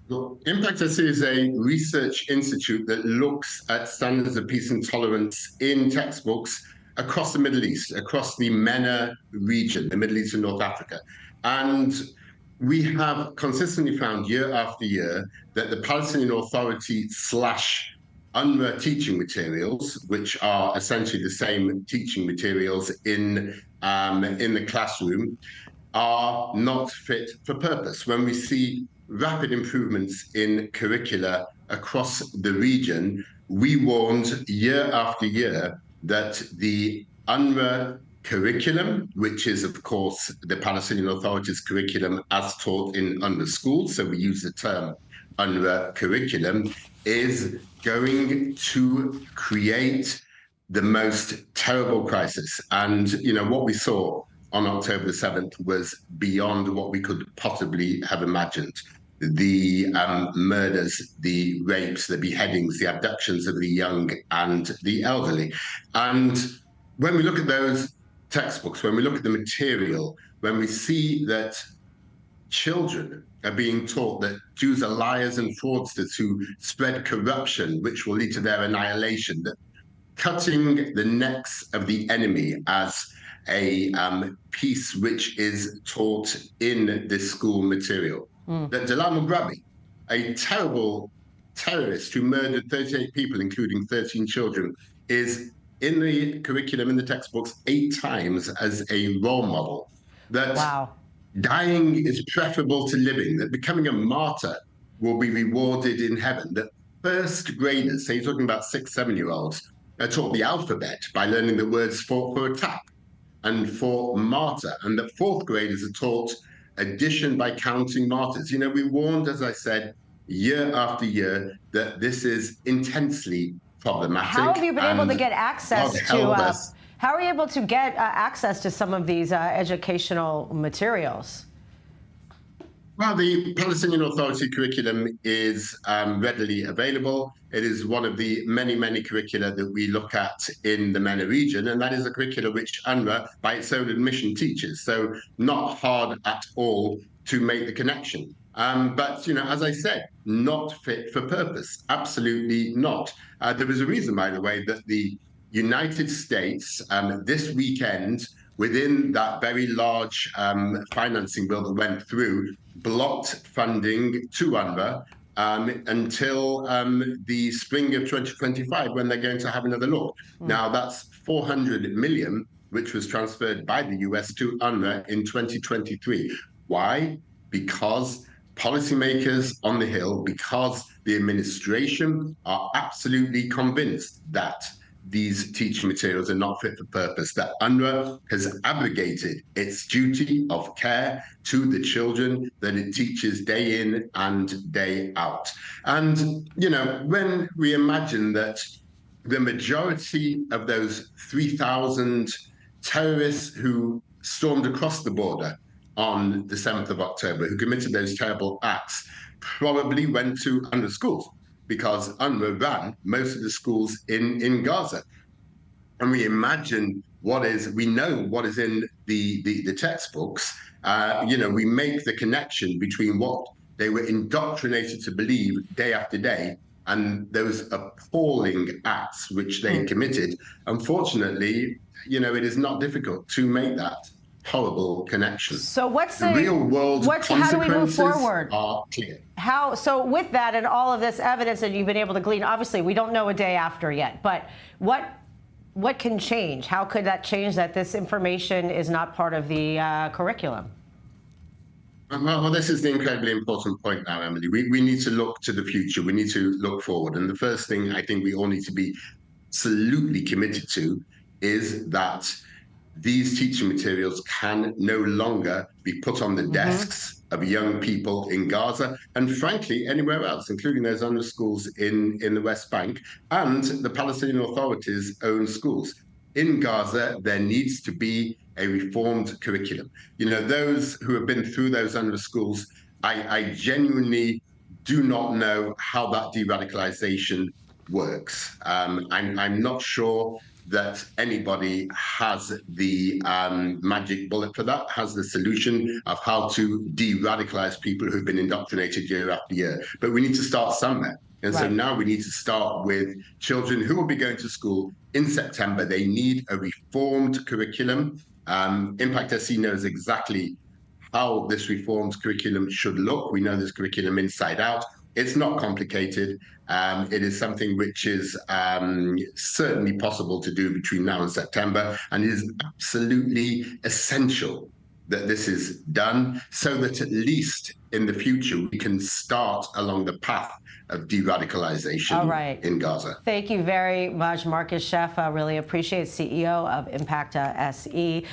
Well, Impact SE is a research institute that looks at standards of peace and tolerance in textbooks across the Middle East, across the MENA region, the Middle East and North Africa. And we have consistently found year after year that the Palestinian Authority slash Unrwa teaching materials, which are essentially the same teaching materials in the classroom, are not fit for purpose. When we see rapid improvements in curricula across the region, we warned year after year that the UNRWA curriculum, which is, of course, the Palestinian Authority's curriculum as taught in UNRWA schools, so we use the term UNRWA curriculum, is going to create the most terrible crisis. And, what we saw on October the 7th was beyond what we could possibly have imagined. The murders, the rapes, the beheadings, the abductions of the young and the elderly. And when we look at those textbooks, when we look at the material, when we see that children are being taught that Jews are liars and fraudsters who spread corruption, which will lead to their annihilation, that cutting the necks of the enemy as a piece which is taught in this school material. That Jalal Mughrabi, a terrible terrorist who murdered 38 people, including 13 children, is in the curriculum, in the textbooks, 8 times as a role model. That dying is preferable to living, that becoming a martyr will be rewarded in heaven, that first graders, so you're talking about 6, 7-year-olds, are taught the alphabet by learning the words for attack and for martyr, and that 4th graders are taught addition by counting martyrs. We warned, as I said, year after year that this is intensely problematic. How have you been able to get access to? How are you able to get access to some of these educational materials? Well, the Palestinian Authority curriculum is readily available. It is one of the many, many curricula that we look at in the MENA region, and that is a curricula which UNRWA, by its own admission, teaches. So not hard at all to make the connection. But, as I said, not fit for purpose. Absolutely not. There was a reason, by the way, that the United States this weekend, within that very large financing bill that went through, blocked funding to UNRWA until the spring of 2025, when they're going to have another look. Now, that's 400 million, which was transferred by the US to UNRWA in 2023. Why? Because policymakers on the Hill, because the administration are absolutely convinced that these teaching materials are not fit for purpose, that UNRWA has abrogated its duty of care to the children that it teaches day in and day out. And, when we imagine that the majority of those 3,000 terrorists who stormed across the border on the 7th of October, who committed those terrible acts, probably went to UNRWA schools, because UNRWA ran most of the schools in Gaza. And we imagine we know what is in the textbooks. We make the connection between what they were indoctrinated to believe day after day and those appalling acts which they committed. Unfortunately, it is not difficult to make that horrible connection. So what's the real world consequences? How do we move forward? Are clear. So with that and all of this evidence that you've been able to glean, obviously we don't know a day after yet, but what can change? How could that change that this information is not part of the curriculum? Well, this is the incredibly important point now, Emily. We need to look to the future. We need to look forward. And the first thing I think we all need to be absolutely committed to is that these teaching materials can no longer be put on the desks of young people in Gaza and, frankly, anywhere else, including those UNRWA schools in the West Bank and the Palestinian Authority's own schools. In Gaza, there needs to be a reformed curriculum. Those who have been through those UNRWA schools, I genuinely do not know how that de-radicalization works. I'm not sure that anybody has the magic bullet for that, has the solution of how to de-radicalize people who've been indoctrinated year after year. But we need to start somewhere. And so now we need to start with children who will be going to school in September. They need a reformed curriculum. Impact SC knows exactly how this reformed curriculum should look. We know this curriculum inside out. It's not complicated. It is something which is certainly possible to do between now and September, and it is absolutely essential that this is done so that at least in the future we can start along the path of de-radicalization in Gaza. Thank you very much, Marcus Sheff. I really appreciate CEO of Impact SE.